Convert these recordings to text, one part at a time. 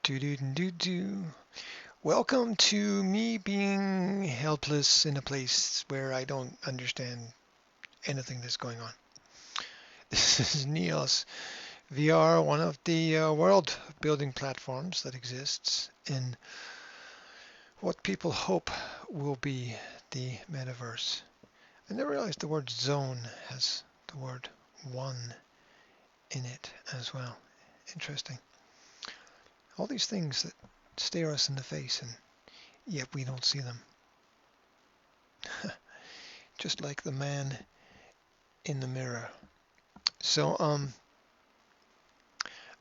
Do. Welcome to me being helpless in a place where I don't understand anything that's going on. This is NEOS VR, one of the world building platforms that exists in what people hope will be the metaverse. I never realized the word zone has the word one in it as well. Interesting. All these things that stare us in the face and yet we don't see them. Just like the man in the mirror. So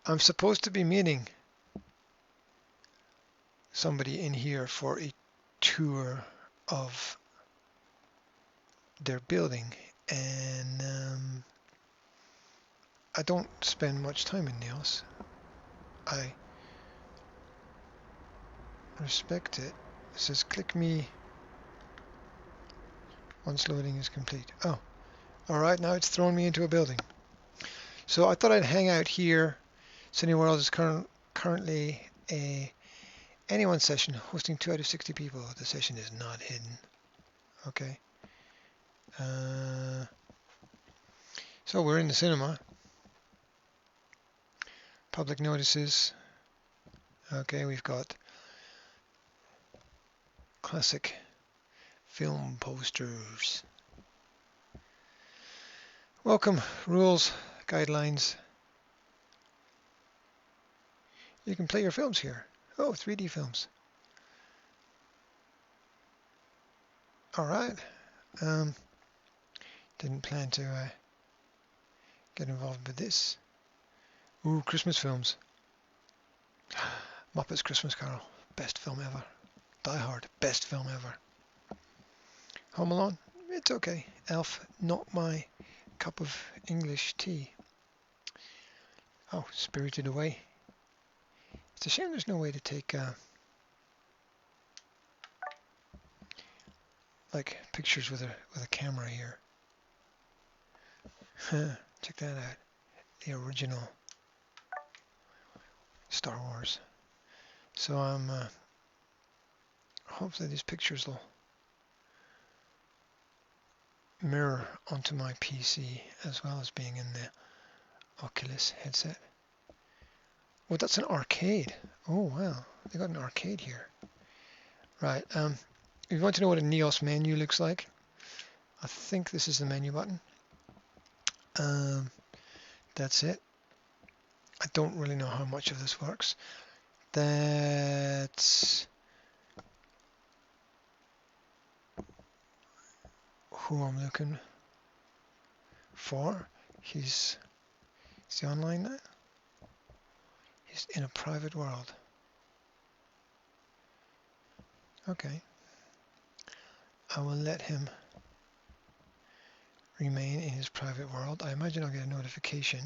I'm supposed to be meeting somebody in here for a tour of their building, and I don't spend much time in NEOS. I respect it. It says click me once loading is complete. Oh, alright, now it's thrown me into a building. So I thought I'd hang out here. Cineworld is currently a anyone session hosting 2 out of 60 people. The session is not hidden. Okay. So we're in the cinema. Public notices. Okay, we've got classic film posters. Welcome, rules, guidelines. You can play your films here. Oh, 3D films. All right. Didn't plan to get involved with this. Ooh, Christmas films. Muppets Christmas Carol, best film ever. Die Hard, best film ever. Home Alone, it's okay. Elf, not my cup of English tea. Oh, Spirited Away. It's a shame there's no way to take like pictures with a camera here. Check that out. The original Star Wars. So I'm hopefully these pictures will mirror onto my PC as well as being in the Oculus headset. Oh, that's an arcade. Oh wow, they got an arcade here. Right. If you want to know what a NEOS menu looks like, I think this is the menu button. That's it. I don't really know how much of this works. That's who I'm looking for. He's online now. He's in a private world. Okay. I will let him remain in his private world. I imagine I'll get a notification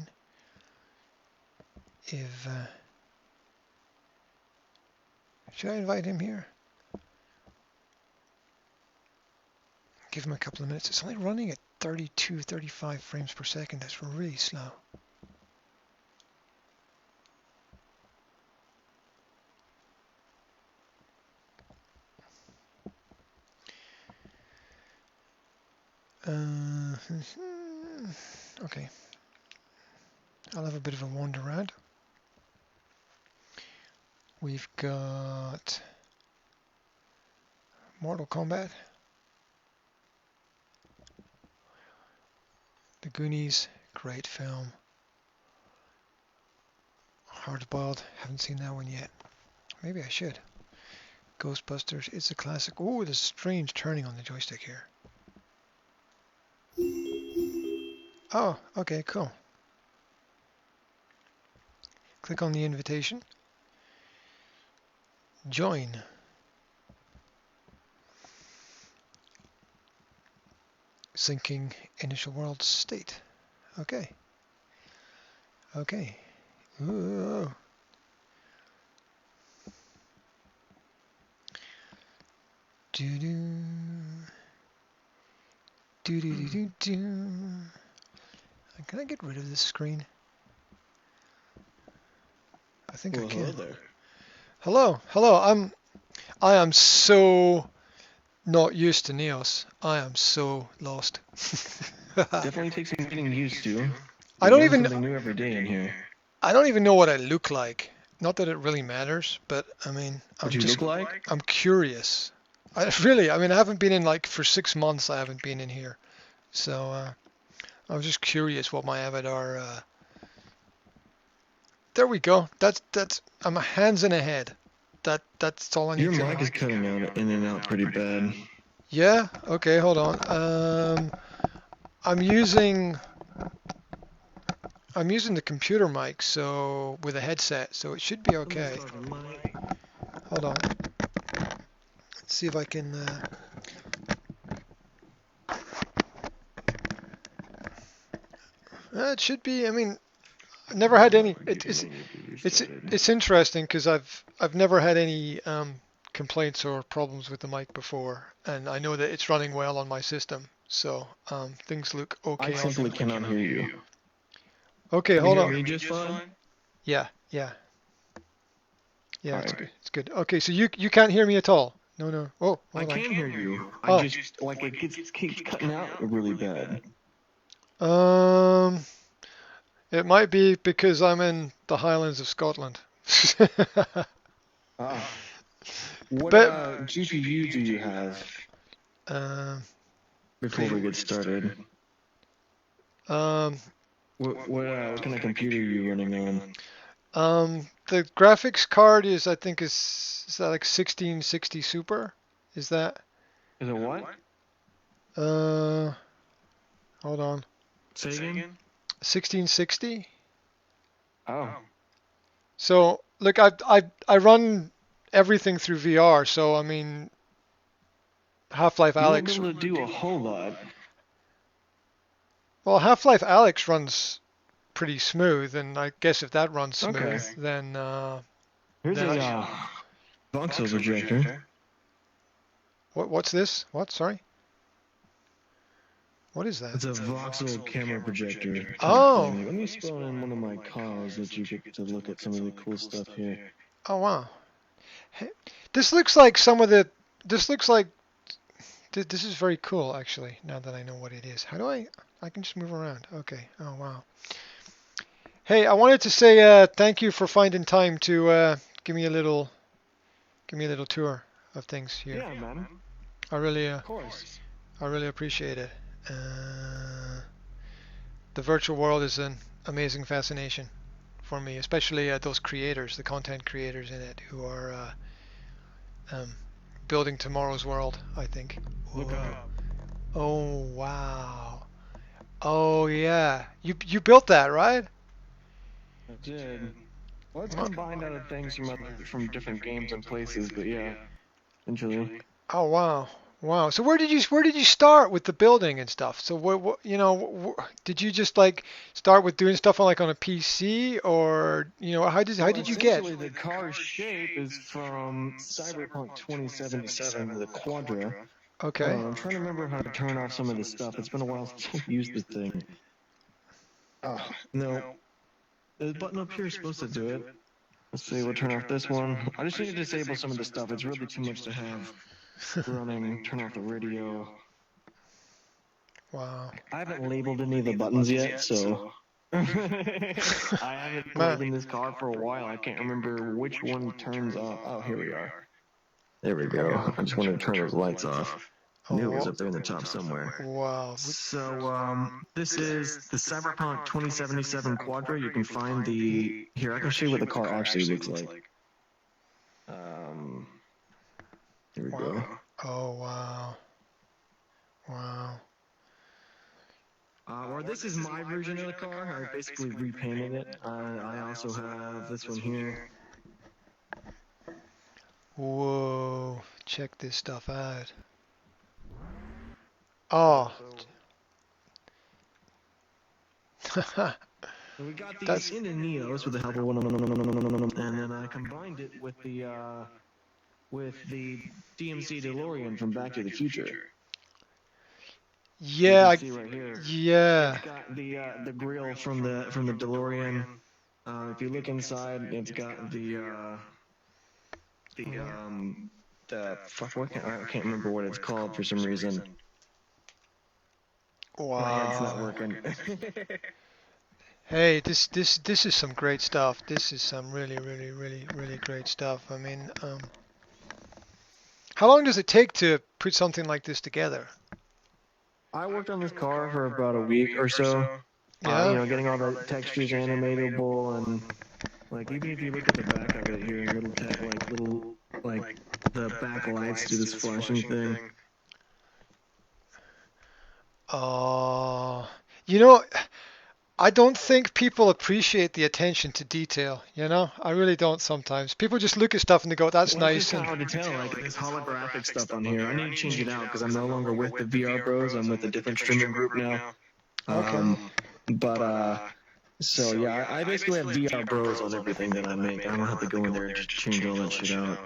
if... should I invite him here? Give him a couple of minutes. It's only running at 32, 35 frames per second. That's really slow. Okay. I'll have a bit of a wander around. We've got Mortal Kombat, The Goonies, great film. Hardboiled, haven't seen that one yet. Maybe I should. Ghostbusters, it's a classic. Oh, there's strange turning on the joystick here. Oh, okay, cool. Click on the invitation. Join. Syncing initial world state. Okay. Okay. Ooh. Do-do. Do-do-do-do-do. Can I get rid of this screen? I think I can. There. Hello, hello. I am so not used to NEOS. I am so lost. Definitely takes some getting used to. I We don't learn even something new every day in here. I don't even know what I look like. Not that it really matters, but I mean, What you look like? I'm curious. I haven't been in like for 6 months. I haven't been in here, so I was just curious what my avatar. There we go. That's. I'm a hands in a head. That's all I need Your to know. mic is cutting out in and out pretty bad. Yeah. Okay. Hold on. I'm using I'm using the computer mic, so with a headset, so it should be okay. Hold on. Let's see if I can. It should be. I mean, I've never had any. It's interesting because I've never had any complaints or problems with the mic before, and I know that it's running well on my system, so things look I okay on simply them. cannot hear you. Okay, Can you hold hear on. me just fine? Yeah, yeah, yeah. All It's right. good. It's good. Okay, so you can't hear me at all. No, no. Oh, I hold on. can hear you. I Oh. just like it keeps cutting out really bad. Um, it might be because I'm in the Highlands of Scotland. Ah, what But GPU do you have um, before we get started? um, What kind of computer are you running on? the graphics card is I think is that like 1660 Super? Is that? Is it what? Uh, hold on. Say again? 1660. Oh, So look, I run everything through VR. So I mean, Half-Life you won't be Alyx. able to do a whole lot. Well, Half-Life Alyx runs pretty smooth, and I guess if that runs Okay. smooth, then Here's then a I sh voxel projector. what's this? What? Sorry. What is that? It's a voxel camera projector type Oh. thing. Let me spawn in one of my cars that you get to look at some of the cool stuff here. Oh wow. Hey, this looks like some of the. This looks like. This is very cool, actually. Now that I know what it is, how do I? I can just move around. Okay. Oh wow. Hey, I wanted to say thank you for finding time to give me a little tour of things here. Yeah, man. I really Of course. I really appreciate it. The virtual world is an amazing fascination for me, especially those creators, the content creators in it, who are um, building tomorrow's world, I think. Look up. Oh wow. Oh yeah. You built that, right? I did. Well, it's combined out of things from different games and places, but yeah, eventually. Oh wow. Wow. So where did you start with the building and stuff? So did you just like start with doing stuff on a PC, or how did you get? Essentially, the car's shape is from Cyberpunk 2077, the Quadra. Hold Okay. on, I'm trying to remember how to turn off some of this stuff. It's been a while since I've used the thing. Oh, no. The button up here is supposed to do it. Let's see, we'll turn off this one. I just need to disable some of the stuff. It's really too much to have running. Turn off the radio. Wow. I haven't labeled any of the buttons yet, so. I haven't played in this car for a while. I can't remember which one turns off. Oh, here we are. There we go. I just wanted to turn those lights off. I knew it was up there in the top somewhere. Wow. So, this is the Cyberpunk 2077 Quadra. You can find the... Here, I can show you what the car actually looks like. Here we go. Oh wow. Wow. Or this is my version of the car. I basically repainted it. I also have this one here. Whoa. Check this stuff out. Oh. So we got these into NEOS with the help of one, and then I combined it with the DMC DeLorean from Back to the Future. Yeah. You can see right here. Yeah. It's got the grill from the DeLorean. If you look inside, it's got the The fuck, I can't remember what it's called for some reason. My head's not Wow. working. Hey, this is some great stuff. This is some really great stuff. I mean, how long does it take to put something like this together? I worked on this car for about a week or so. Yeah. Getting all the textures animatable and like even if you look at the back of it here, like the back lights do this flashing thing. Uh, you know, I don't think people appreciate the attention to detail. I really don't sometimes. People just look at stuff and they go, "That's Well, it's just nice," kind and of hard to tell. Like this holographic stuff on here, I need to change it out because I'm no longer with the VR Bros. I'm with a different streaming group now. okay. But So yeah, I basically have VR Bros on everything that I make. I don't have to go in there and just change all that shit out.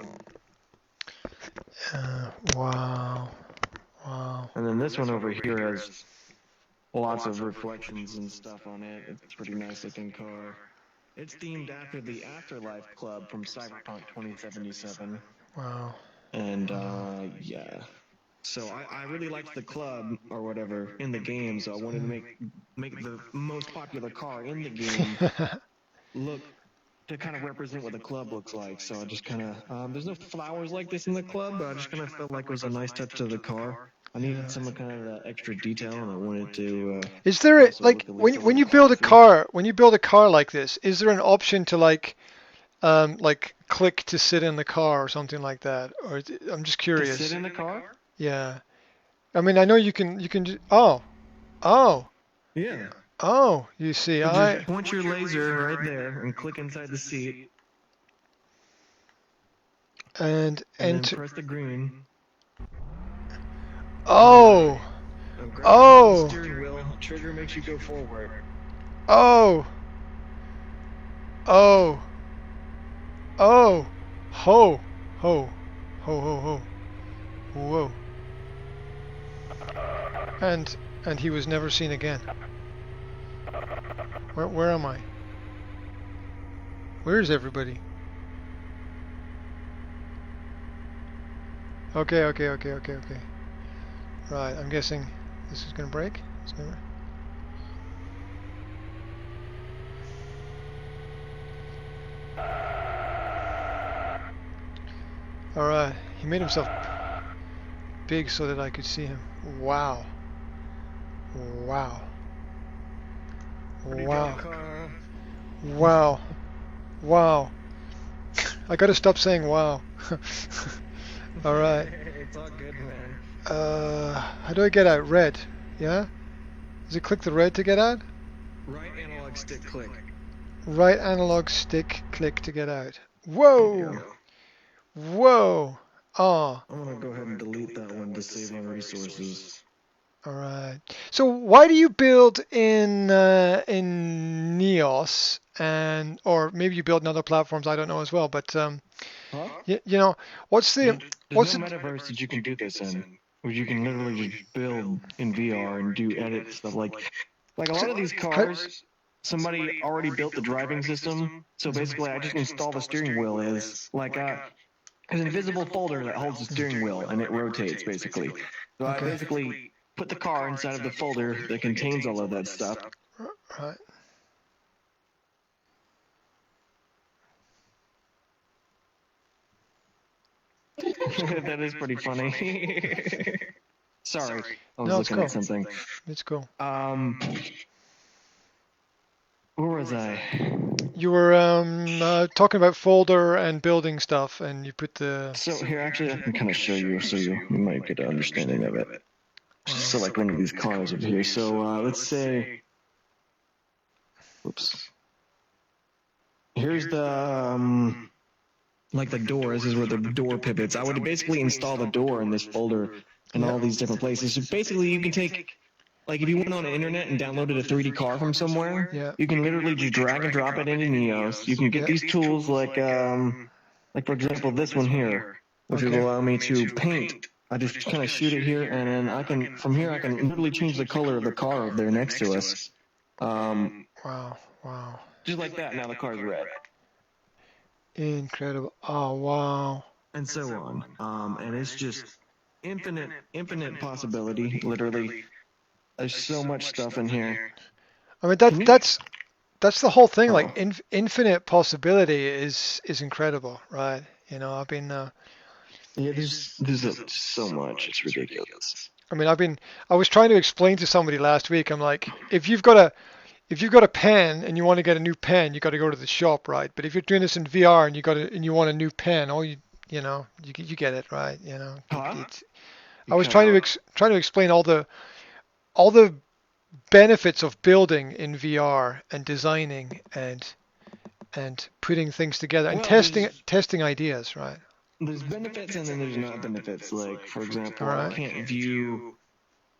Wow. Wow. And then this one over here has lots of reflections and stuff on it. It's a pretty nice looking car. It's themed after the Afterlife Club from Cyberpunk 2077. Wow. And yeah. So I really liked the club or whatever in the game, so I wanted to make the most popular car in the game look to kind of represent what the club looks like. So I just kind of there's no flowers like this in the club, but I just kind of felt like it was a nice touch to the car. I needed some kind of that extra detail, and I wanted to Is there also like look at least a when little you build a classy. car, when you build a car like this, is there an option to like click to sit in the car or something like that? I'm just To sit curious. in the car? Yeah. I mean, I know oh, oh, Yeah. oh, you see, So just point your laser right there and click inside the seat, and and then enter. press the green. Oh, Now grab onto the oh, steering wheel. Trigger makes you go forward. oh, oh, oh, ho, ho, ho, ho, ho, whoa. And he was never seen again. Where am I? Where is everybody? Okay. Right, I'm guessing this is gonna break. It's gonna... All right, he made himself big so that I could see him. Wow. Wow. Pretty Wow. dope car. Wow. Wow. I gotta stop saying wow. All right. It's all good, man. How do I get out? Red. Yeah? Does it click the red to get out? Right analog stick click. Right analog stick click to get out. There Whoa! you go. Whoa! Oh, I'm gonna go ahead and delete that one to save on resources. all right. So why do you build in NEOS or maybe you build in other platforms? I don't know as well. But Huh? what's the There's no metaverse that you can do this in, where you can literally just build in VR and do edit stuff like a lot of these cars. Somebody already built the driving system, so basically I just install the steering wheel as like an invisible folder that holds the steering wheel and it rotates basically. So I Okay. basically put the car inside of the folder that contains all of that stuff. Right. That is pretty funny. Sorry, I was No, it's looking cool. at something. It's cool. Where was I? You were talking about folder and building stuff, and you put the. So here, actually, I can kind of show you, so you might get an understanding of it. Just select one of these cars over here. So let's say, oops. Here's the like the door. This is where the door pivots. I would basically install the door in this folder in all these different places. So basically, you can take, like, if you went on the internet and downloaded a 3D car from somewhere, Yeah. you can literally just drag and drop it into NEOS. You can get these tools like for example, this one here, which will allow me to paint. I just kind of shoot it here, and then from here, I can literally change the color of the car there next to us. Wow. Wow. Just like that. Now the car's red. Incredible. Oh, wow. and so on. And it's just infinite possibility. Literally, there's so much stuff in here. I mean, Can you? that's the whole thing. Like Oh, infinite possibility is incredible, right? I've been yeah. There's so much. It's ridiculous. I mean, I was trying to explain to somebody last week. I'm like, if you've got a pen and you want to get a new pen, you got to go to the shop, right? But if you're doing this in VR and you want a new pen, you get it, right? Huh? You I was cut trying to out. trying to explain all the benefits of building in VR and designing and putting things together and Well, testing ideas, right? there's benefits and then there's not benefits. Like, for All example, I right. can't view.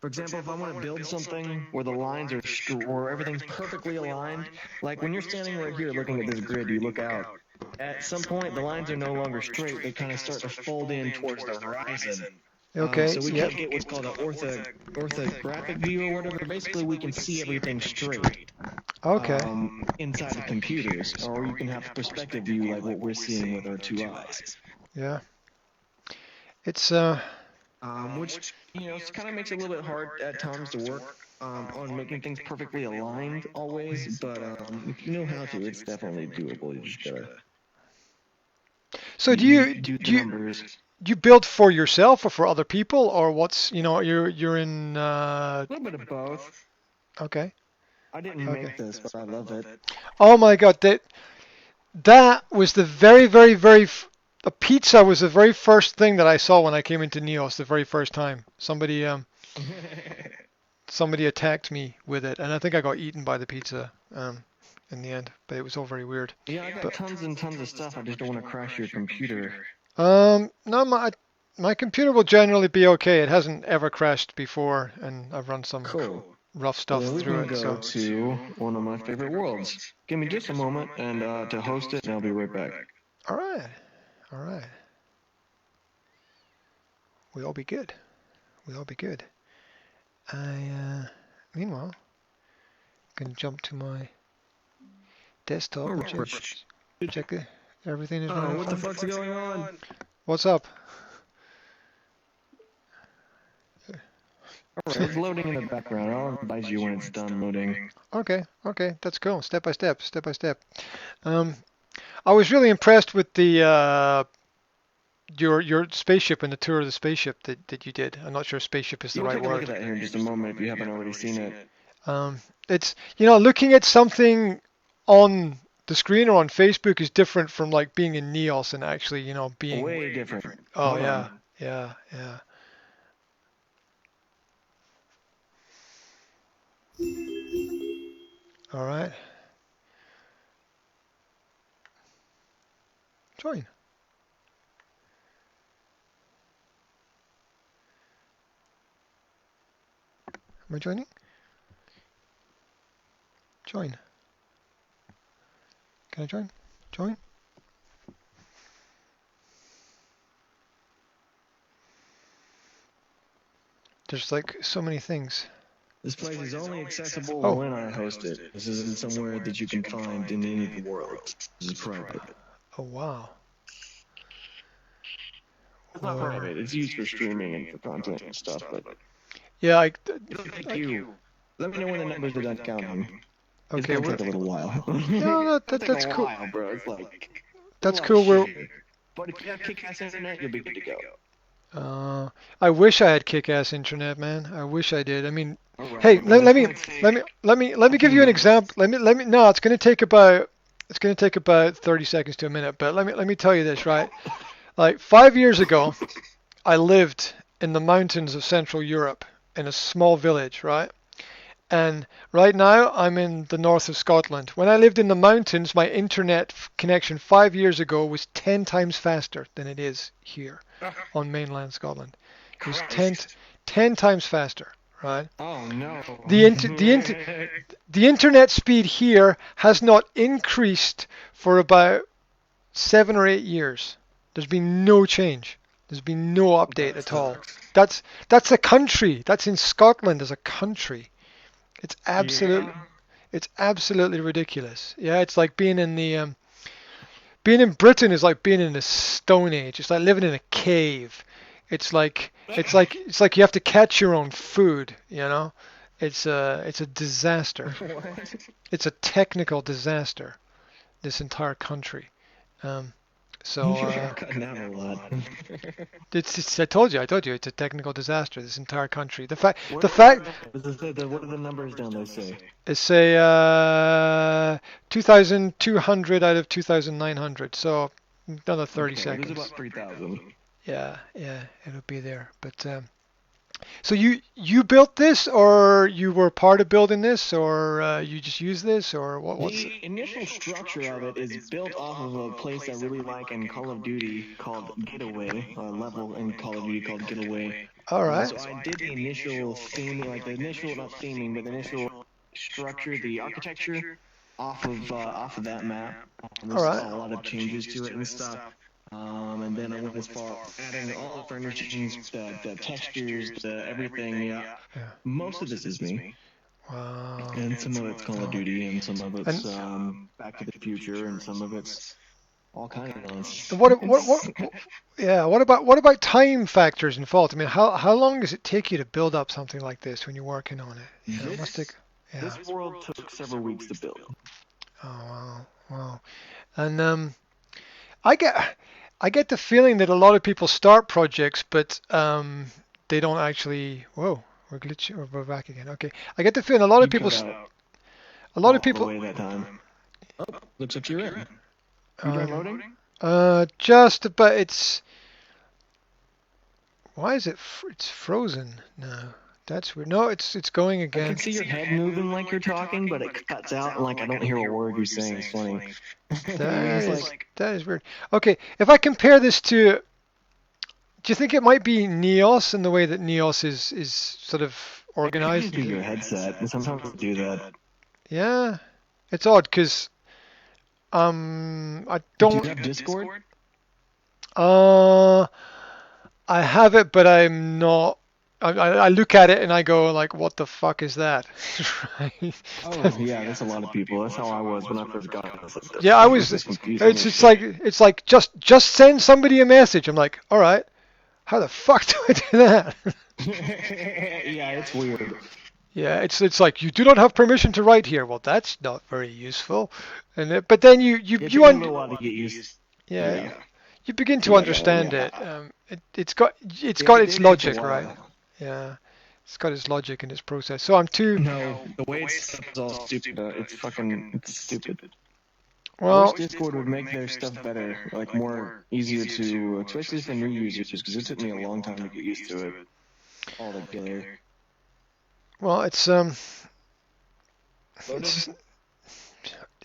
For example, if I want to build something where the lines are where everything's perfectly aligned, like when you're standing right here looking at this grid, you look out. At some point, the lines are no longer straight; they kind of start to fold in towards the horizon. Okay. So we Yep. can't get what's called an orthographic view or whatever. Basically, we can see everything straight Okay. inside of computers, or you can have perspective view like what we're seeing with our two eyes. Yeah. It's Which kind of makes it a little bit hard at times to work on making things perfectly aligned always. But if you know how to, it's definitely doable. You just gotta so do the do you numbers. do you build for yourself or for other people or what's you're in A little bit of both. okay. I didn't Okay. make this, but I love it. Oh my God, that was the very, very, very. The pizza was the very first thing that I saw when I came into NEOS the very first time. Somebody attacked me with it, and I think I got eaten by the pizza in the end. But it was all very weird. Yeah, I got But tons and tons of stuff. I just don't want to crash your computer. no, my computer will generally be okay. It hasn't ever crashed before, and I've run some Cool. rough Well, stuff then we through can it. go So to one of my favorite worlds. Give me just a moment and to host it, and I'll be right back. all right, all right, we'll all be good. We'll all be good. Meanwhile, can jump to my desktop All and right. check it. Everything is Oh, running what the fine. fuck's going on? What's up? All right, it's loading in the background. I'll advise you when it's done loading. Okay, okay, that's cool. Step by step, step by step. Um, I was really impressed with the your spaceship and the tour of the spaceship that you did. I'm not sure spaceship is Yeah, the we'll right take a look at word. that here in just a moment if you haven't already seen it. It's looking at something on the screen or on Facebook is different from like being in NEOS and actually being. Way different. Oh Hold yeah, on. yeah, yeah. All right. Join. Am I joining? Join. Can I join? Join. There's like so many things. This place is only accessible Oh. when I host it. This isn't somewhere that you can find in any of the world. This is private. Oh wow. It's not Whoa. private. It's used for streaming and for content and stuff, but Yeah. it'll take you. Let me know when the numbers are done counting. It's Okay. gonna take a little while. No, It'll take that's a cool. while, bro. It's like there's a That's lot of cool. shit here. But if you have kick-ass internet, you'll be good to go. I wish I had kick-ass internet, man. I wish I did. I mean, All hey, right. Well, let, it's let me gonna take let me a give few you an minutes. example. Let me. No, it's going to take about 30 seconds to a minute. But let me tell you this, right? Like 5 years ago, I lived in the mountains of Central Europe in a small village, right? And right now, I'm in the north of Scotland. When I lived in the mountains, my internet connection 5 years ago was 10 times faster than it is here on mainland Scotland. It was 10, Christ. 10 times faster, right? Oh no. The, inter, the, inter, the internet speed here has not increased for about 7 or 8 years. There's been no change. There's been no update That at all. sucks. That's a country. That's in Scotland as a country. It's absolute. Yeah. It's absolutely ridiculous. Yeah, it's like being in the being in Britain is like being in a stone age. It's like living in a cave. It's like you have to catch your own food, you know? It's a disaster. What? It's a technical disaster, this entire country. Um, so You are cutting out a lot. I told you it's a technical disaster, this entire country. What The are fact what are the numbers down they say? is say 2,200 out of 2,900. So another 30 Okay, we'll lose seconds. about 3,000. Yeah, it'll be there. But so you built this, or you were part of building this, or you just use this, or what's it? The initial structure of it is built off of a place I really like in Call of Duty called Getaway, a level in Call of Duty called Getaway. All right. So I did the initial theming, like the initial, not theming, but the initial structure, the architecture off of that map. All There's right. a lot of changes to it and stuff. And then I went as far adding all the furnishings, the textures, the everything. Yeah, Yeah. most of this is me, Wow. and some of it's Call of Duty, and some of it's And Back to the Future, and some of it's all kind of nonsense. yeah, what about time factors involved? I mean, how long does it take you to build up something like this when you're working on it? You know, it must take. Yeah. This world took several weeks to build. Oh wow. And I get I get the feeling that a lot of people start projects, but they don't actually. Whoa, we're glitching. We're back again. Okay, I get the feeling a lot of You people. cut out A lot all of the people. way that time. Oh, looks like you're in. You done loading? Just about. It's. Why is it? It's frozen now. That's weird. No, it's going I again. can see your head moving like you're talking, but it cuts out and like I don't hear a word you're saying. It's funny. That is weird. Okay, if I compare this to, do you think it might be NEOS in the way that NEOS is sort of It could organized? just be your headset, and sometimes I do that. Yeah, it's odd because I Do you don't. have Discord? Uh, I have it, but I'm not. I look at it and I go like, what the fuck is that? Right? Oh yeah, that's a lot of people. That's how I was when I first got it. I was like, the Yeah, I fuck is was. this confusing as It's shit? like just send somebody a message. I'm like, all right, how the fuck do I do that? Yeah, it's weird. Yeah, it's like you do not have permission to write here. Well, that's not very useful. But then It took me a little while to get used yeah, to you begin to it. understand Yeah. it. It's got It its takes a logic, right? while. Yeah, it's got its logic and its process. So I'm too No, the way it's set up is all stupid. It's stupid. I wish well. Discord would make their stuff better, like more easier to, especially for new users, because it took me a long time to get used to it all together. Well, Loaded? it's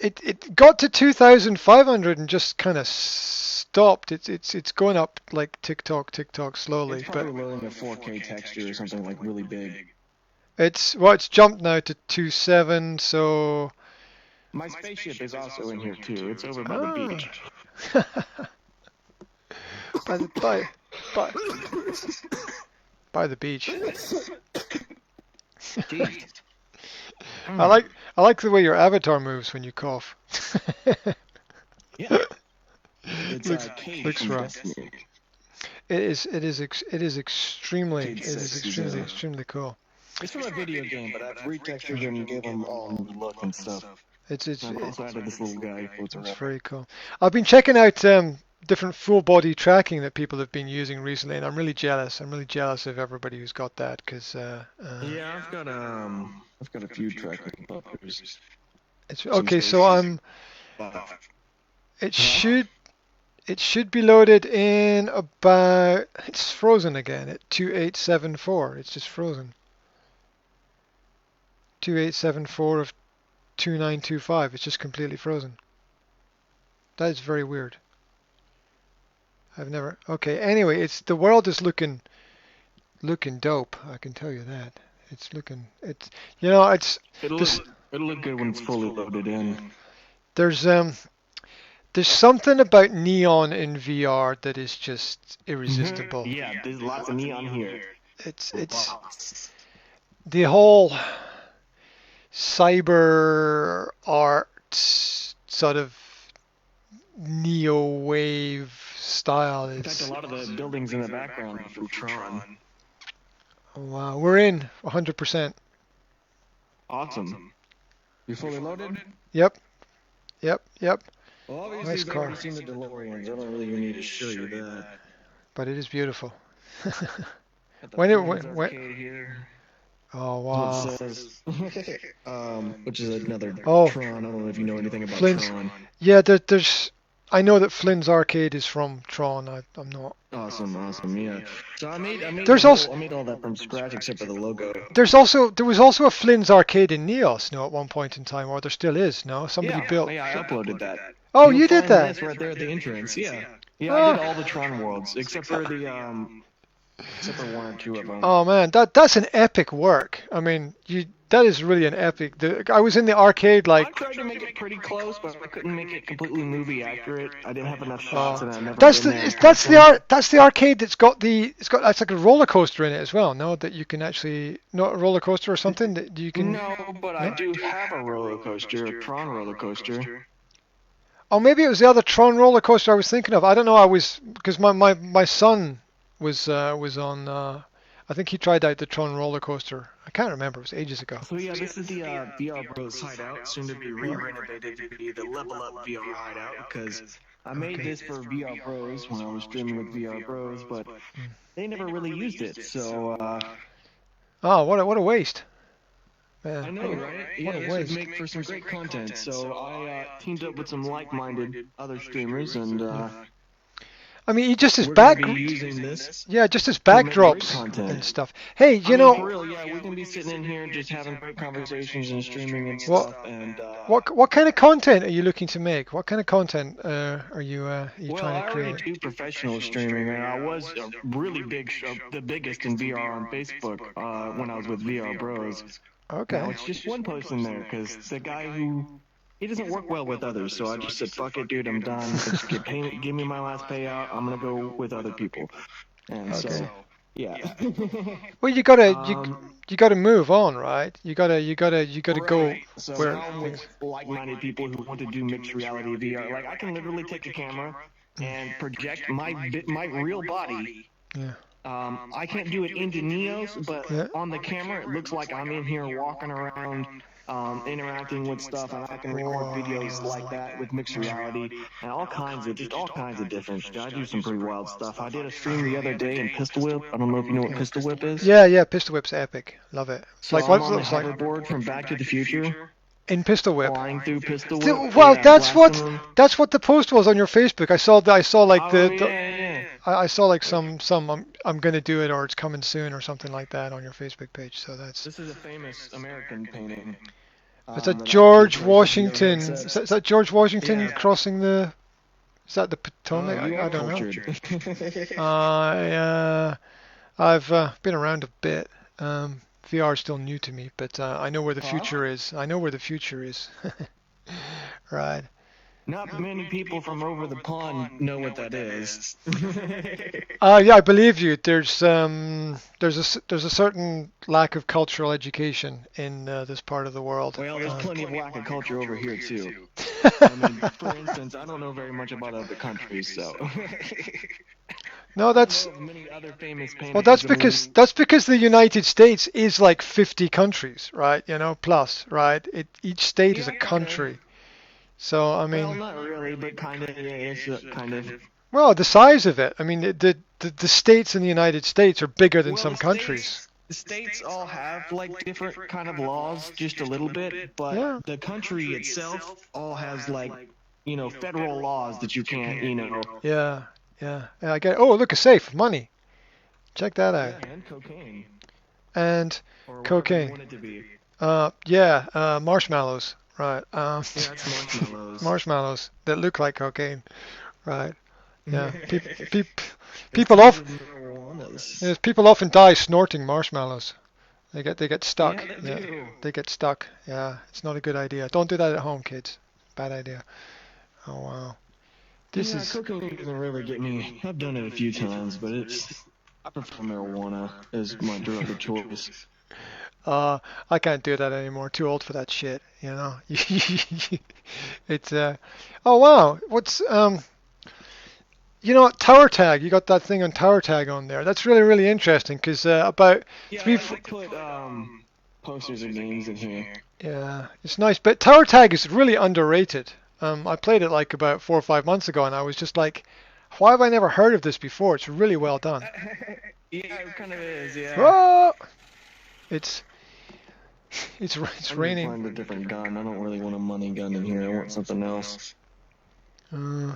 it got to 2,500 and just kind of stopped. It's going up like tick tock slowly, It's but probably loading a 4K texture or something like really big. it's jumped now to 2.7. So My spaceship is also in here too. It's over by the ah. beach. by the by by by the beach. Jeez. I like the way your avatar moves when you cough. Yeah. It's Cage looks from wrong. Destiny. It is extremely Cage 6 is, extremely cool. It's from a video game, but I've retextured and gave them all new look and stuff. I've also added this little guy who floats It's around. very cool. I've been checking out different full body tracking that people have been using recently, and I'm really jealous. I'm really jealous of everybody who's got that because Yeah, I've got a few tracking buffers. it's okay. So Uh, it should be loaded in about. It's frozen again at 2874. It's just frozen. 2874 of 2925. It's just completely frozen. That is very weird. I've never. Okay. Anyway, it's the world is looking dope. I can tell you that. It's looking. It's it's it'll this. look good when it's fully loaded in. There's something about neon in VR that is just irresistible. Yeah, there's lots of neon here. It's the whole cyber art sort of neo wave style. In fact, a lot of the buildings in the background are from Tron. Wow, we're in 100%. Awesome. You fully loaded? Yep, yep, yep. Well, obviously Nice you've car. already seen the DeLoreans. I don't really even need to show you that. But it is beautiful. Got the when it Flynn's when, arcade here. oh That's wow. what it says. Which is another Oh, Tron. I don't know if you know anything about Flynn's. Tron. Yeah, there's. I know that Flynn's arcade is from Tron. I'm not. Awesome, awesome, yeah. So I made There's also I made all that from scratch except for the logo. there was also a Flynn's arcade in NEOS, no, at one point in time, or there still is, no? Somebody built. Yeah, I uploaded that. Oh, You'll you did find that. this right there at the entrance. Yeah, yeah, I Ah. did all the Tron worlds except for except for one or two of them. Oh man, that's an epic work. I mean, that is really an epic. I was in the arcade I like. tried to make it pretty close, but I couldn't make it completely movie accurate. I didn't have enough shots, Oh, and I never that's been the there in that's the person. that's the arcade that's like a roller coaster in it as well. No, that you can actually not a roller coaster or something that you can. No, but I No? do have a roller coaster, a Tron roller coaster. Oh, maybe it was the other Tron roller coaster I was thinking of. I don't know. I was because my son was on. I think he tried out the Tron roller coaster. I can't remember. It was ages ago. So yeah, this is the VR Bros hideout, soon to be re-renovated to be the Level Up VR hideout, because I made this for VR Bros when I was streaming with VR Bros, but they never really used it. So Oh, what a waste. Man, I know, right? What Yeah, a this would waste. make for some great content. So I teamed up with some like-minded other streamers, and I mean, just as we're gonna back. be using this Yeah, just as to make great backdrops content. and stuff. Hey, I mean, for real, yeah, we can be sitting in here just having great conversations and streaming and What- stuff. And what kind of content are you looking to make? What kind of content are you well, trying I to already create? do professional streaming, and I was a really big, the biggest in VR on Facebook when I was with VR Bros. Okay. Now it's just one person there because the guy he doesn't work well with others. So I just said, "Fuck it, dude, I'm done. Just give me my last payout. I'm gonna go with other people." And Okay. so, yeah. Well, you gotta move on, right? You gotta go Right. So where now I'm with things. like-minded people who want to do mixed reality VR. Like I can literally take a camera and project my real body. Yeah. I can't do it into NEOS, but Yeah. on the camera it looks like I'm in here walking around, interacting with stuff, and I can record videos like that with mixed reality and all kinds of different shit. I do some pretty wild stuff. I did a stream the other day in Pistol Whip. I don't know if you know what Pistol Whip is. Yeah, Pistol Whip's epic. Love it. So Like I'm what's on the looks like hoverboard from Back to the Future, in Pistol Whip. flying through Pistol See, Whip. well, yeah, that's blasting them. what the post was on your Facebook. I saw like Oh the yeah. I saw like some I'm gonna do it or it's coming soon or something like that on your Facebook page. So that's This is a famous American painting. it's that a I George did for Washington. VR Is that George Washington Yeah. crossing the? Is that the Potomac? You I are don't know. cultured. I've been around a bit. VR is still new to me, but I know where the Huh? future is. I know where the future is. Right. Not many people from over the pond know what that is. Yeah, I believe you. There's a certain lack of cultural education in this part of the world. Well, there's plenty of lack of culture over here too. Uh, I mean, for instance, I don't know very much about other countries, so. No, that's I know of many other famous paintings. well, that's I mean, because the United States is like 50 countries, right? You know, plus, right? Each state is a Yeah, okay. country. So I well, mean, not really, but kind of, kind of. well, the size of it. I mean, the states in the United States are bigger than some countries. The states all have like different kind of laws, just a little bit, but Yeah. the country itself all has like, federal laws that you can't. Yeah, yeah. I get. Oh, look, a safe, money. Check that out. Yeah, and cocaine. And Or whatever cocaine. you want it to be. Marshmallows. Right. Yeah, that's marshmallows. Marshmallows that look like cocaine. Right. Yeah. It's People kind often of marijuanas. yes, people often die snorting marshmallows. They get stuck. Yeah, they do. They get stuck. Yeah. It's not a good idea. Don't do that at home, kids. Bad idea. Oh wow. This Yeah, is cocaine doesn't really get me. I've done it a few times, but I prefer marijuana as my drug of choice. I can't do that anymore. Too old for that shit, you know. It's oh wow. What's you know what, tower tag. You got that thing on tower tag on there. That's really really interesting because about Yeah, I three. like to put posters of games in here. Yeah, it's nice, but tower tag is really underrated. I played it like about 4 or 5 months ago, and I was just like, why have I never heard of this before? It's really well done. Yeah, it kind of is. Yeah. Oh, it's it's I need to raining. find a different gun. I don't really want a money gun in here. I want something else. Uh,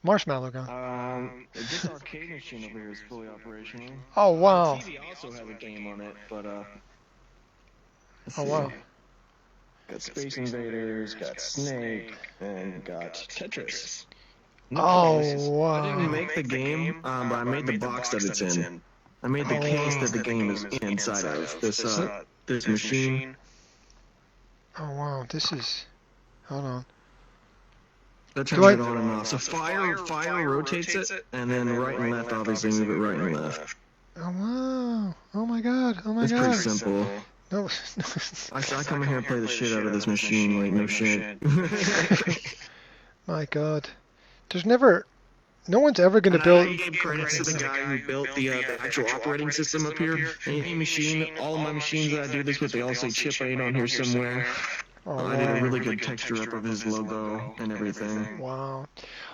marshmallow gun. This arcade machine over here is fully operational. Oh The wow. TV also has a game on it, but let's Oh see. wow. Got Space Invaders, got Snake, and got Tetris. Oh Nice. I didn't wow. make the game, but I made the box that it's in. I made the case that the game is inside of. This machine. Oh wow. This is. Hold on. That Do turns I? it on and off. So fire rotates it, and then right and left obviously move it right and left. Oh wow. Oh my god. Oh my It's pretty god. simple. No. I come in here and play the shit out of this machine, like no shit. My god. There's never. No one's ever gonna And I build. gave credits to the guy who built the actual operating system up here. Any machine, all of my machines that I do this with, they all say Chip 8 on here somewhere. Oh I did a wow. really good texture up of his logo and everything. Wow.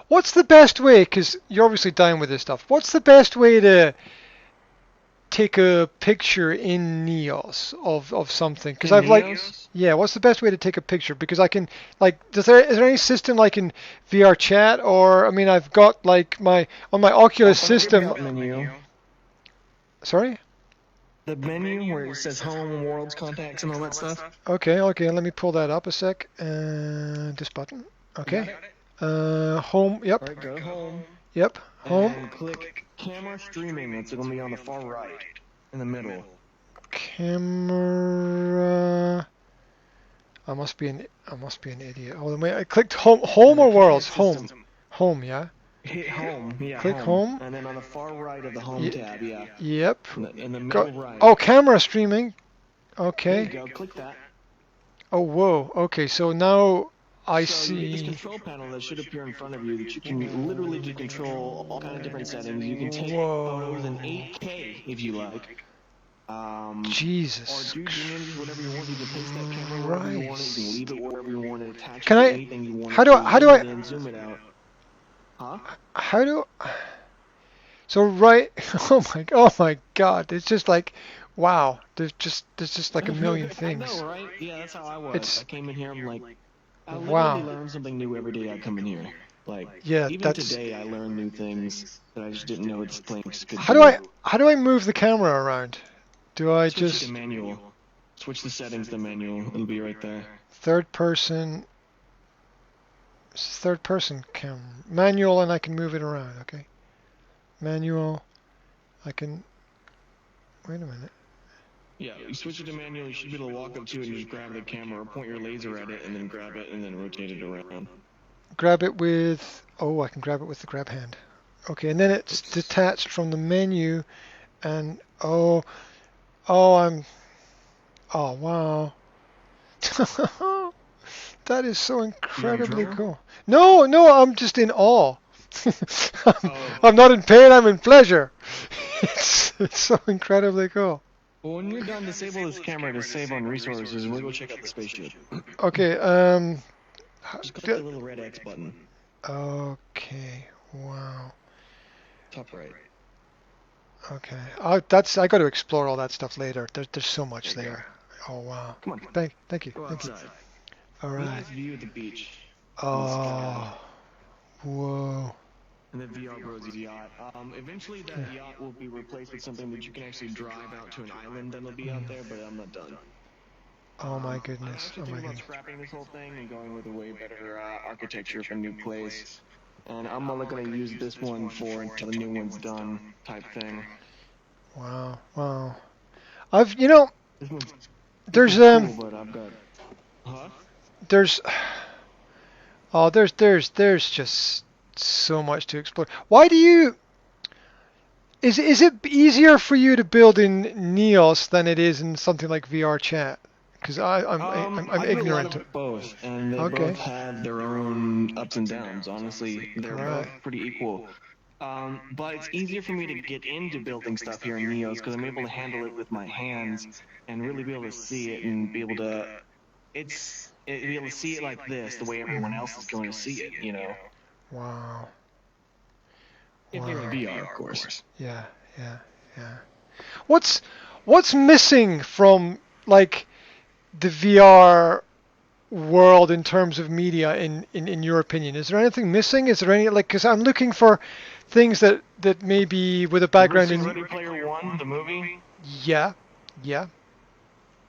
What's the best way? Because you're obviously down with this stuff. What's the best way to take a picture in NEOS of something? Because In I've like, NEOS? yeah. What's the best way to take a picture? Because I can like, is there any system like in VR chat or I mean I've got like my on my Oculus Open up your system. menu. Sorry. The menu where it says home, worlds, contacts, and all that stuff. Okay. Okay. Let me pull that up a sec. This button. Okay. Home. Yep. Alright, go to home. Yep. Home. And click camera streaming. It's going to be on the far right. In the middle. Camera. I must be an idiot. Hold on, wait. I clicked home or worlds? Home. Home, yeah. Hit home. Yeah, Click home. And then on the far right of the home tab, yeah. Yep. In the middle right. Oh, camera streaming. There you Okay. go. Click that. Oh, whoa. Okay, so now I So you get this see. control panel that should appear in front of you that you can literally control all kind of different settings. You can take photos in 8K if you like. Jesus. Or do images, whatever you want. You can place that camera wherever you want it. You can leave it wherever you want it. Attach Can it to I? anything you want. How do I? Then zoom it out. Huh? How do? So right. Oh my God. It's just like, wow. There's just like a million I things. know, right? Yeah, that's how I was. I came in here. I'm like, I literally Wow. learn something new every day I come in here. Like, Yeah, even that's. today I learn new things that I just didn't know this things could How do. do I move the camera around? Do I Switch it just to manual. Switch the settings to manual. It'll be right there. third person camera manual and I can move it around, okay? Manual, I can wait a minute. Yeah, you switch it to manual, you should be able to walk up to it and just grab the camera or point your laser at it and then grab it and then rotate it around. Grab it with I can grab it with the grab hand. Okay, and then it's detached from the menu and oh wow. That is so incredibly cool. No, I'm just in awe. I'm not in pain, I'm in pleasure. It's so incredibly cool. Well, when you're done, disable this camera to save on resources and we'll go check out the spaceship. Okay, Just click the little red X button. okay, wow. Top right. Okay, I got to explore all that stuff later. There's so much there. Oh wow. Come on. Thank you. Go Thank you. outside. All right. Nice view of the beach. Oh, whoa. And the VR Bros yacht. Eventually that yacht will be replaced with something that you can actually drive out to an island that'll be out there, but I'm not done. Oh my goodness. I'm actually thinking about scrapping this whole thing and going with a way better architecture for a new place. And I'm only going to use this one for until the new one's done type thing. Wow. This one's there's cool, but I've got... Huh? there's just so much to explore. Why do you Is it easier for you to build in NEOS than it is in something like VR chat? Because I'm I do a lot ignorant. of both, and they both Okay. have their own ups and downs. Honestly, they're both Right. pretty equal. But it's easier for me to get into building stuff here in Neos because I'm able to handle it with my hands and really be able to see it and be able to be able to see it like this, the way everyone else is going to see it. You know, Wow. if they're in Wow. VR, of course. Yeah. Yeah. Yeah. What's what's missing from like the VR world in terms of media in your opinion? Is there anything missing? Is there any like because I'm looking for things that maybe with a Have you ever background seen in Ready Player One, the movie? yeah, yeah.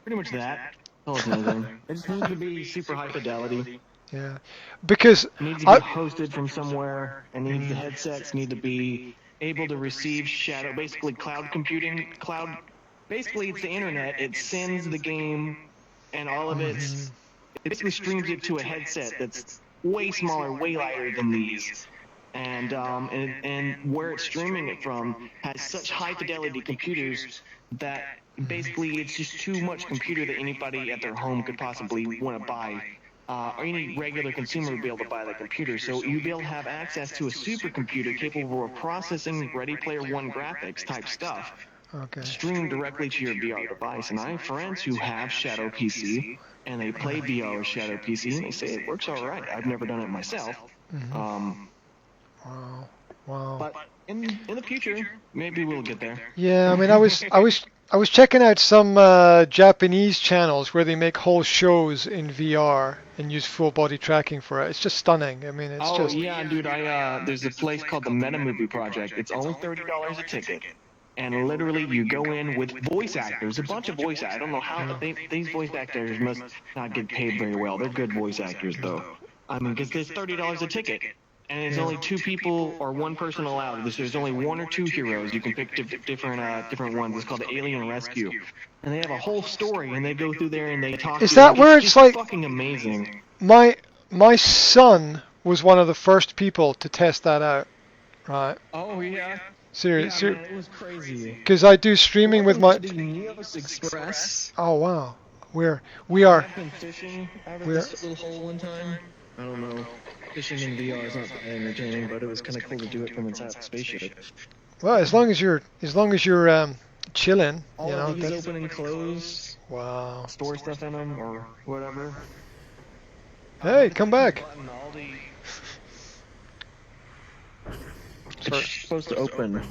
Pretty much that. All it's anything. It just needs to be super high fidelity. Yeah, because It needs to be I hosted from somewhere. It needs the headsets need to be able to receive shadow, basically cloud computing. Basically it's the internet. It sends the game and all of mhm, it basically streams it to a headset that's way smaller, way lighter than these. And where it's streaming it from has such high fidelity computers that basically it's just too much computer that anybody at their home could possibly want to buy. Or any regular consumer would be able to buy that computer. So you'd be able to have access to a supercomputer capable of processing Ready Player One graphics type stuff okay. streamed directly to your VR device. And I have friends who have Shadow PC and they play VR with Shadow PC and they say it works all right. I've never done it myself. Mhm. Wow. Wow. But in the future, maybe we'll get there. Yeah, I mean, I was checking out some Japanese channels where they make whole shows in VR and use full body tracking for it. It's just stunning. I mean, it's Oh just yeah, dude! There's a place called the Meta Movie Project. It's only $30 a ticket, and literally you go in with voice actors, a bunch of voice actors. I don't know how these voice actors must not get paid very well. They're good voice actors though. I mean, because there's $30 a ticket, and it's only two people or one person allowed. There's only one or two heroes. You can pick different ones. It's called the Alien Rescue, and they have a whole story, and they go through there and they talk is to you. that Like where it's it's just like fucking amazing. my son was one of the first people to test that out, right? Oh yeah. Serious, Yeah, man, it was crazy. because I do streaming with Welcome my. to the NEOS Express. Oh wow, we I are have been fishing out of we're this little hole one time. I don't know. Fishing in VR is not that entertaining, but it was kind of cool to do it from inside the spaceship. well as long as you're chilling, All you know. of these That's, open and close, wow. store stuff in them or whatever. Hey, Just come push the back. button, all the- Sorry. It's supposed to open.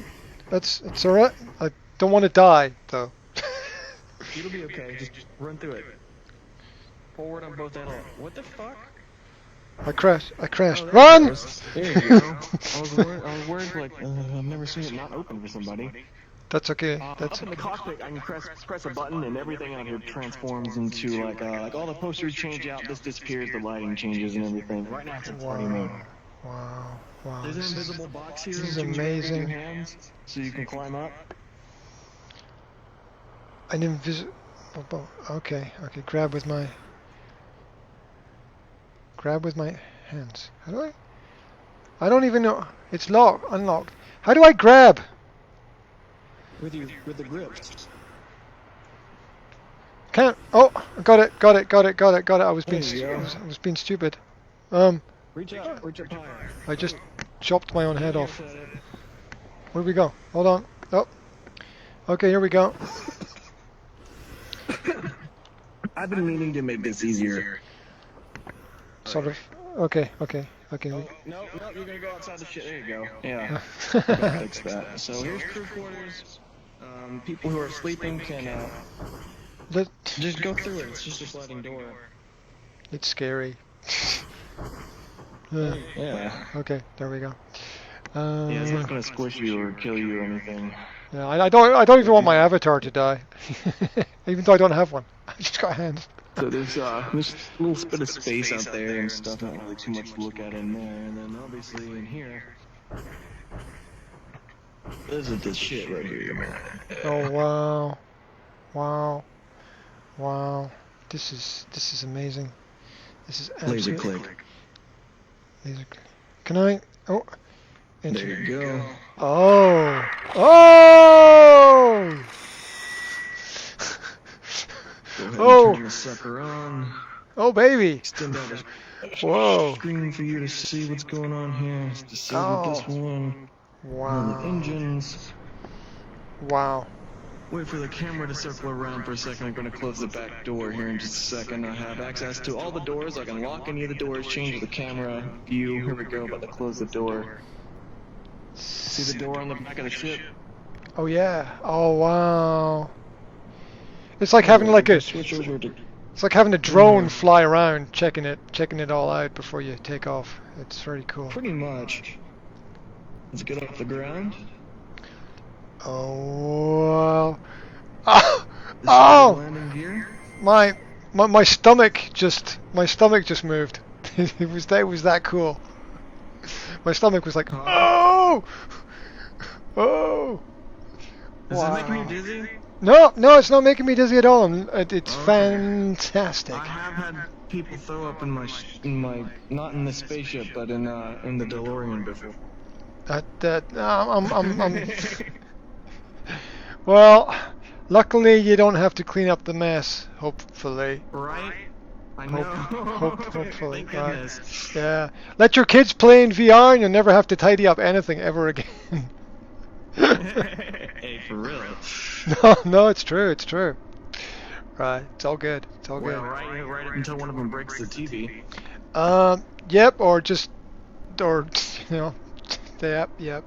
It's all right. I don't want to die though. It'll be okay. Just run through it. Forward on both ends. What the fuck? I crashed. I crashed. Oh, there it Run! goes. There you go. I was worried like, I've never seen it not open for somebody. That's okay. That's Up in the cockpit, I can press a button and everything out here transforms into like all the posters change out, this disappears, the lighting changes and everything. Right now it's in party mode. wow. Wow. There's an This is, invisible box here this is that you can grab with your amazing. hands so you can climb up. An invisible. Okay. Okay. Grab with my hands. How do I? I don't even know. It's locked. Unlocked. How do I grab? With the grip. Can't. Oh, got it. Got it. Got it. Got it. Got it. I was being. There you go. I was being stupid. Reach up higher. I just chopped my own head off. Where do we go? Hold on. Oh. Okay, here we go. I've been meaning to make this easier. Sort of. Okay. Okay. Okay. No, you're gonna go outside the shit. There you go. Yeah. Fix that. So here's crew quarters. People who are sleeping can Let, just go through it. It's just a sliding door. it's scary. Yeah. Okay, there we go. Yeah, it's not gonna squish you or kill you or anything. Yeah, I don't even want my avatar to die, even though I don't have one. I just got hands. So there's a little bit of space out there and stuff. Not really too much to look at in there. And then obviously in here, this is the shit right here, man. Oh wow, wow, wow. This is amazing. This is Laser absolutely click. laser click. Can I? Oh, There you go. Oh. Oh. Go ahead and Oh. turn the sucker on. Oh, baby. Extend out the Whoa. screen for you to see what's going on here. Let's disable this Oh. one. Run the Wow. engines. Wow. Wait for the camera to circle around for a second. I'm going to close the back door here in just a second. I have access to all the doors. I can lock any of the doors, change the camera view. Here we go. About to close the door. See the door on the back of the ship? Oh yeah. Oh wow. It's like having like a switch over to. it's like having a drone fly around checking it all out before you take off. It's very cool. Pretty much. Let's get off the ground. Oh. This Oh. is the landing gear. My stomach just moved. It was that cool. My stomach was like, oh, oh. Is it making you dizzy? No, it's not making me dizzy at all. It's fantastic. I have had people throw up in my not in the spaceship, but in the DeLorean before. I'm Well, luckily you don't have to clean up the mess. Hopefully. Right? I know. Hopefully. Thank goodness. Yeah. Let your kids play in VR and you'll never have to tidy up anything ever again. Hey, for real. No, it's true. It's true. Right. It's all good. It's all good. Well, right up until one of them breaks the TV. Yep. Or you know, yep.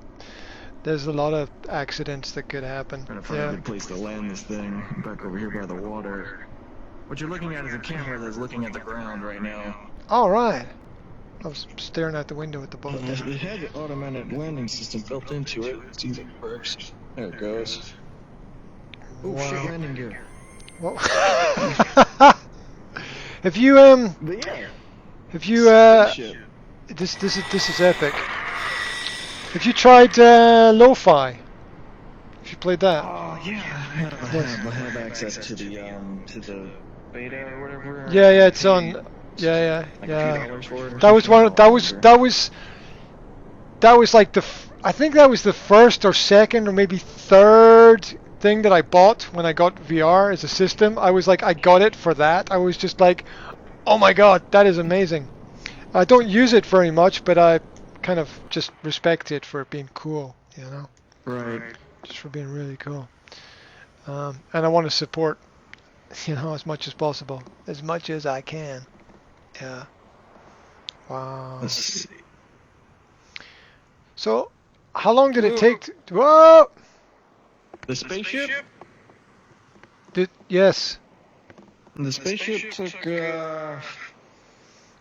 There's a lot of accidents that could happen. Trying to find a good place to land this thing. Back over here by the water. What you're looking at is a camera that's looking at the ground right now. All right. I was staring out the window at the boat. It has an automatic landing system built into it. Let's see if it works. There it goes. Oh, Wow. shit, landing gear. Well, if you But yeah. if you Spaceship. this is epic. If you tried lo-fi, if you played that. Oh yeah, I have access to the beta or whatever. Yeah, it's on. Yeah. Like $2 for it. That was one. That was like I think that was the first or second or maybe third thing that I bought when I got VR as a system. I was like, I got it for that. I was just like, oh my god, that is amazing. I don't use it very much, but I kind of just respect it for being cool, you know? Right. Just for being really cool. And I want to support, you know, as much as possible. As much as I can. Yeah. Wow. Let's see. So, how long did it take whoa! The spaceship? Yes. The spaceship took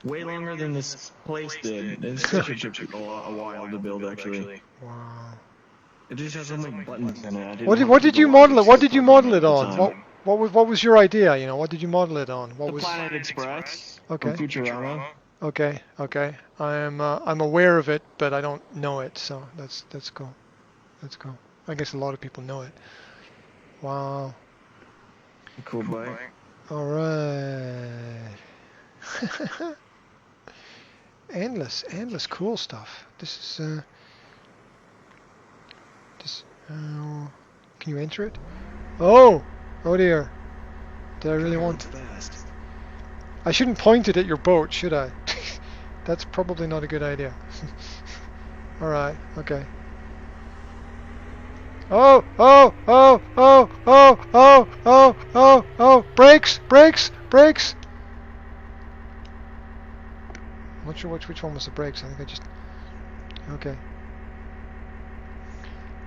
way longer than this place did. The spaceship took a while to build, actually. Wow. It just has so many buttons in it. What did you model it? What did you model it on? What was your idea? You know, what did you model it on? What the was? Planet Express. Okay. From Futurama. Okay. I'm aware of it, but I don't know it. So that's cool. That's cool. I guess a lot of people know it. Wow. Cool bike. All right. endless cool stuff. This is can you enter it? Oh dear. Did I really want? Fast. I shouldn't point it at your boat, should I? That's probably not a good idea. All right. Okay. Oh! Brakes! I'm not sure which one was the brakes. I think I just... Okay.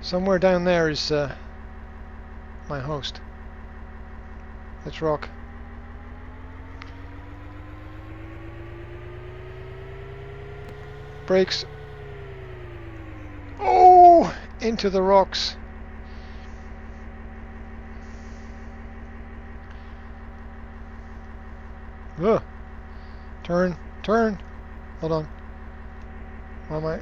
Somewhere down there is my host. Let's rock. Brakes. Oh! Into the rocks. Ugh. Turn. Hold on. Why am I?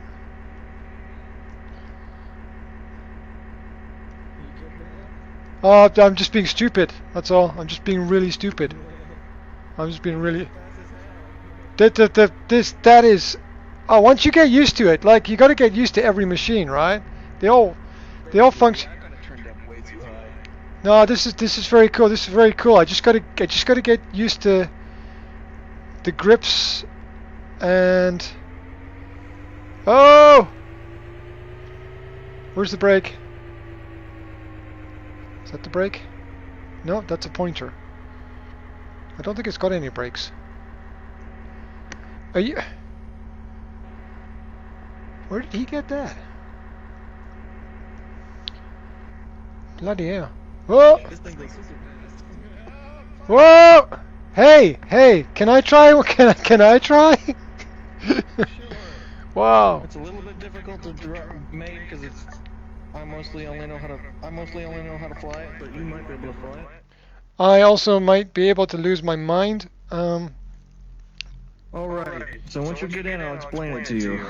Oh, I'm just being stupid. That's all. I'm just being really stupid. I'm just being really. That is Oh, once you get used to it, like you got to get used to every machine, right? They all they all function. I gotta turn that way too high. No, this is very cool. This is very cool. I just gotta get used to the grips and oh, where's the brake? Is that the brake? No, that's a pointer. I don't think it's got any brakes. Are you? Where did he get that? Bloody hell! Whoa! This thing goes super fast. Whoa! Hey, hey! Can I try? Can I try? Sure. Wow! It's a little bit difficult to make because it's. I mostly only know how to fly it, but you might be able to fly it. I also might be able to lose my mind. All right. So once you get in, I'll explain it to you.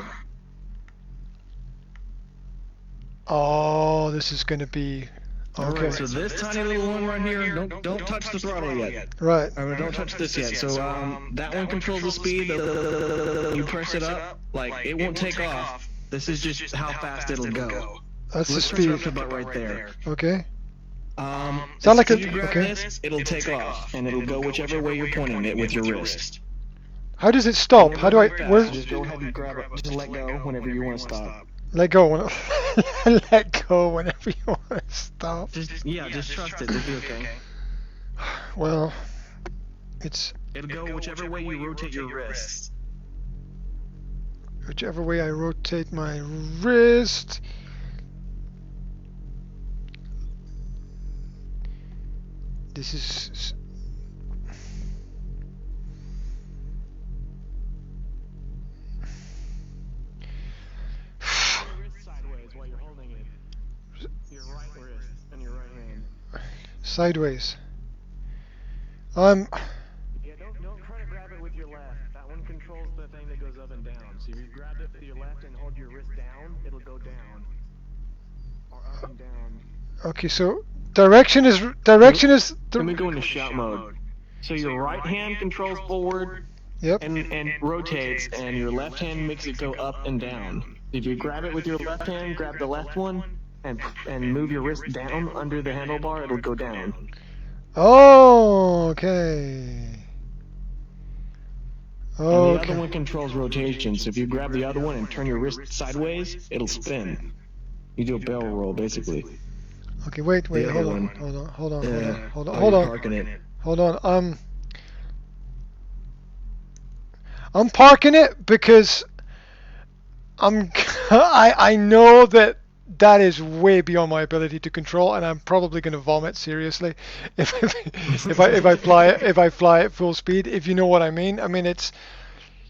Oh, this is gonna be Okay. okay. Alright, so this tiny little one right here, don't touch the throttle yet. Right. I mean, don't touch this yet. So that one controls the speed. You press it up, like it won't take off. This is just how fast it'll go. That's the Let's press it up speed. to about right there. Okay. Sound like a- you grab okay. this, it'll take off, and it'll go whichever way you're pointing it with your wrist. How does it stop? How do I? Where? Just go ahead and grab it. Just let go whenever you want to stop. Let go. Let go whenever you want to stop. Just trust it. It'll be okay. Well, it's It'll go whichever way you rotate your wrist. whichever way I rotate my wrist. This is. Sideways while you're holding it. Your right wrist and your right hand. Sideways. Yeah, don't try to grab it with your left. That one controls the thing that goes up and down. So if you grab it with your left and hold your wrist down, it'll go down. Or up and down. Okay, so direction is Let me go into shout mode. So your right hand controls forward Yep. and rotates, and your left hand makes it go up and down. If you grab it with your left hand, grab the left one, and move your wrist down under the handlebar, it'll go down. Oh, okay. And the other Okay. one controls rotation, so if you grab the other one and turn your wrist sideways, it'll spin. You do a barrel roll, basically. Okay, wait, The other hold on, one. hold on, hold on, Yeah. hold on, Oh, hold you're on, parking it. hold on. I'm parking it because I know that is way beyond my ability to control, and I'm probably going to vomit seriously if I fly at full speed. If you know what I mean. I mean, it's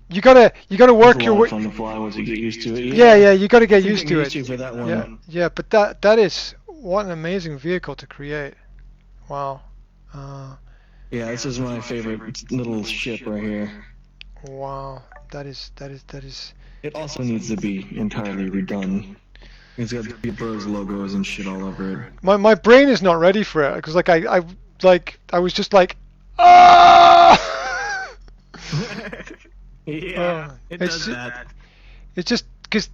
you gotta work It's a your lot way. of fun to fly once you get used to it. Yeah, you gotta get I think used I'm to used it. to for that one. Yeah, but that is what an amazing vehicle to create. Wow. Yeah, this is my favorite little ship right here. Wow. That is. It also needs to be entirely redone. It's got the Bros logos and shit all over it. My brain is not ready for it because I was just like, ah. Yeah, it it's does ju- that. It's just because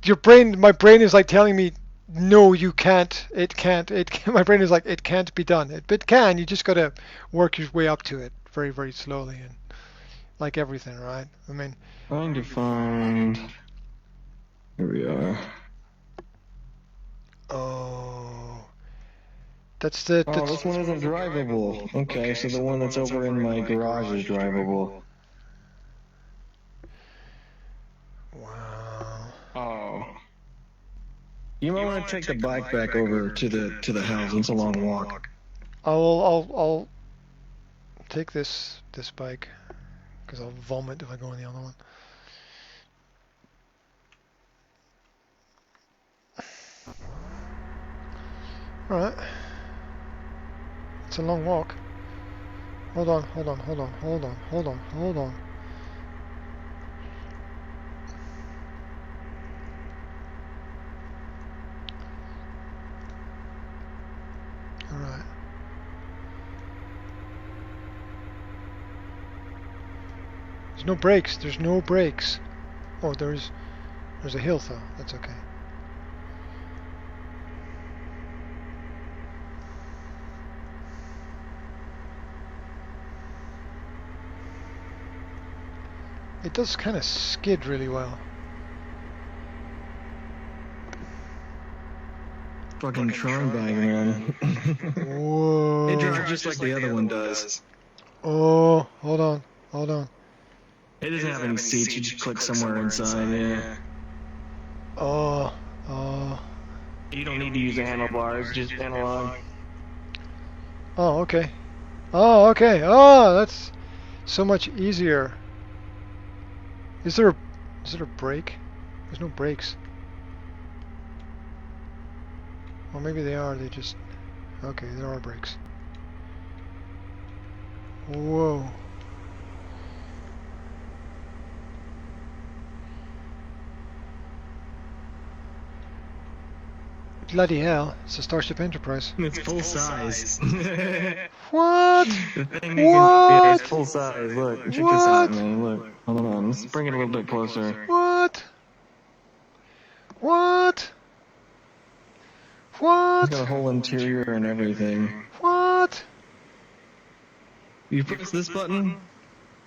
my brain is like telling me, no, you can't. It can't. My brain is like, it can't be done. It can. You just gotta work your way up to it very, very slowly, and like everything, right? I mean, Trying to find. Here we are. oh, that's the. Oh, this one isn't drivable. Okay, so the one that's over in my garage is drivable. Wow. Oh. You might want to take the bike back over to the house. It's a long walk. I'll take this bike because I'll vomit if I go on the other one. All right. It's a long walk. Hold on. All right. There's no brakes. Oh, there's. There's a hill though. That's okay. It does kind of skid really well. Fucking Tron bag, man. Whoa. It drives just like the other one does. Oh, hold on. Hold on. It doesn't have any seats, you just click somewhere inside, yeah. Oh, oh. You don't need to use the handlebars, just analog. Oh, okay. Oh, okay. Oh, that's so much easier. Is there a brake? There's no brakes. Or maybe they are. They just... Okay, there are brakes. Whoa. Bloody hell. It's a Starship Enterprise. It's full size. What? The thing What? it's full size. Look, check this out, man. Look, hold on. Let's bring it a little bit closer. What? What? It's What? got a whole interior and everything. What? You press this button?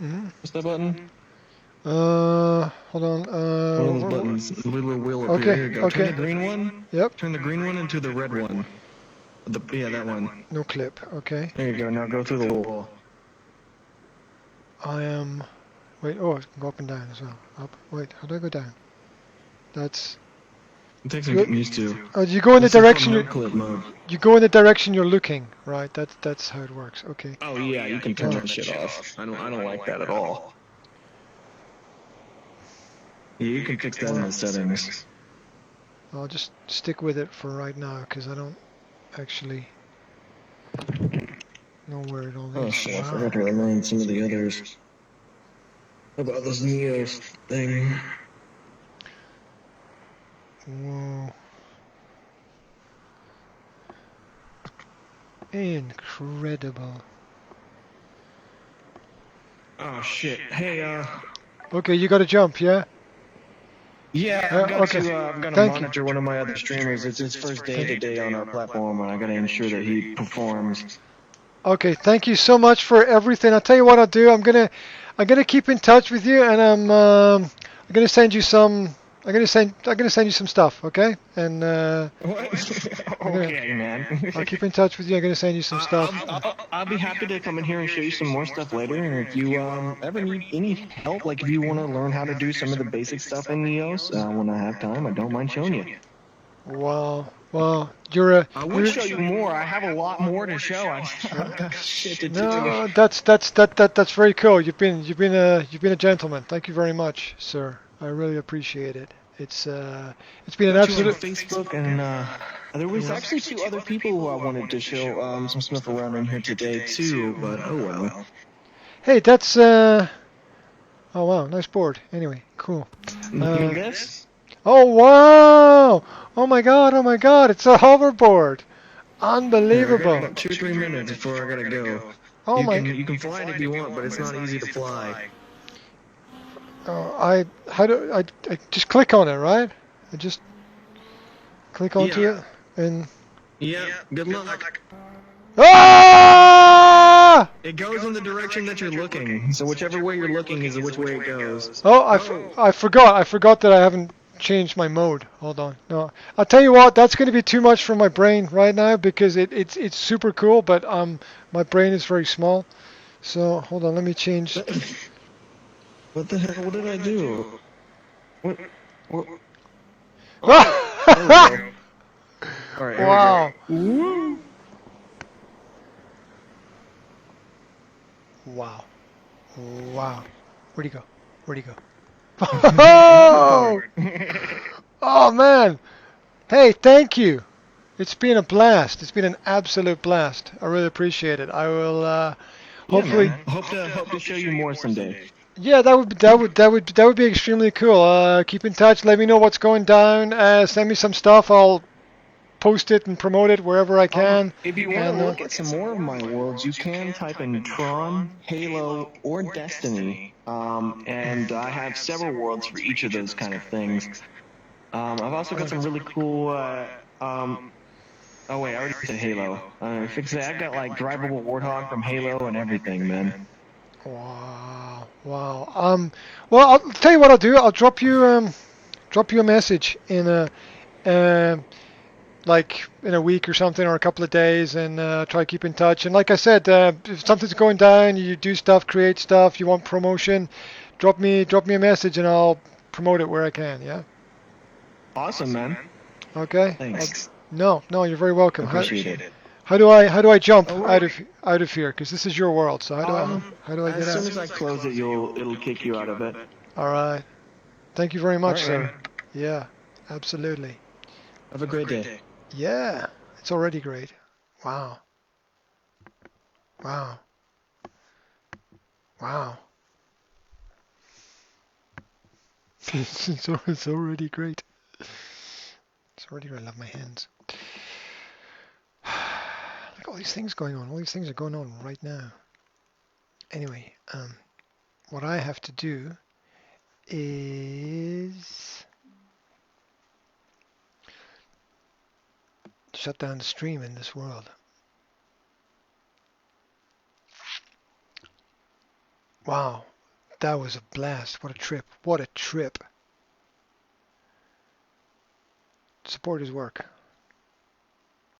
Mm-hmm. Press that button? Hold on. One of those buttons. The little wheel up here. Here you go. Okay. Turn the green one. Yep. Turn the green one into the red one. Yeah, that one. No clip. Okay. There you go. Now go through the wall. I am... Wait, oh, I can go up and down as well. Up. Wait, how do I go down? That's... It takes some getting used to. Oh, you go in the direction no clip mode. you go in the direction you're looking, right? That's how it works. Okay. Oh yeah, you can turn that shit off. I don't like that at all. Yeah, you can fix that in the settings. I'll just stick with it for right now because I don't actually know where it all is. Oh shit, I forgot to remind some of the others about this NEOS thing. Whoa. Incredible. Oh shit. Hey, Okay, you gotta jump, yeah? yeah, I've got okay. to Thank you. monitor one of my other streamers. It's his first day today on our platform, and I gotta ensure that he performs. Okay, thank you so much for everything. I'll tell you what I'll do. I'm gonna keep in touch with you, and I'm gonna send you some. I'm gonna send you some stuff, okay? And What? Okay, man. I'll keep in touch with you. I'm gonna send you some stuff. I'll be happy to come in here and show you some more stuff later. And if you ever need any help, like if you want to learn how to do some of the basic stuff in NEOS, when I have time, I don't mind showing you. Wow. Well, you're a. I would show you more. I have a lot more to show. I've got shit to do. No, that's very cool. You've been a gentleman. Thank you very much, sir. I really appreciate it. It's been an absolute. Facebook and there was actually two other people who I wanted to show some stuff around in here today too, but oh well. Hey, that's oh wow, nice board. Anyway, cool. This? Oh wow! Oh my god! It's a hoverboard. Unbelievable. About 2 or 3 minutes before I gotta go. Oh my. You can fly it if you want, but it's not easy to fly. I just click on it, right? I just click onto it and. Yeah. Good luck. Ah! It goes in the direction that you're looking, so whichever way you're looking is which way it goes. Oh, I forgot that I haven't changed my mode. Hold on. No, I'll tell you what. That's going to be too much for my brain right now because it's super cool, but my brain is very small. So hold on. Let me change. What the hell? What did I do? What? Ah! All right. Wow. Woo. Wow. Wow. Where'd he go? Oh! Oh man. Hey, thank you. It's been a blast. It's been an absolute blast. I really appreciate it. I will hopefully hope to show you more someday. Yeah, that would be extremely cool. Keep in touch. Let me know what's going down. Send me some stuff. I'll post it and promote it wherever I can. If you want to look at some more of my worlds, you can type in Tron, Halo, or Destiny. And I have several worlds for each of those kind of things. I've also got some really cool. Oh wait, I already said Halo. Fix it. I've got like drivable Warthog from Halo and everything, man. Wow, wow. Well, I'll tell you what I'll do. I'll drop you a message in um, like in a week or something, or a couple of days, and try to keep in touch. And like I said, if something's going down, you do stuff, create stuff, you want promotion, drop me a message, and I'll promote it where I can. Yeah. Awesome, man. Okay. Thanks. No, you're very welcome. Appreciate it. How do I jump Oh, out of here? Because this is your world. So how do I as get soon out? as I close it, it'll kick you out of it. All right. Thank you very All much, right, sir. man. Yeah, absolutely. Have a great day. Yeah, it's already great. Wow. Wow. Wow. It's already great. It's already great. I love my hands. Look, all these things going on. All these things are going on right now. Anyway, what I have to do is shut down the stream in this world. Wow, that was a blast. What a trip. What a trip. Support his work.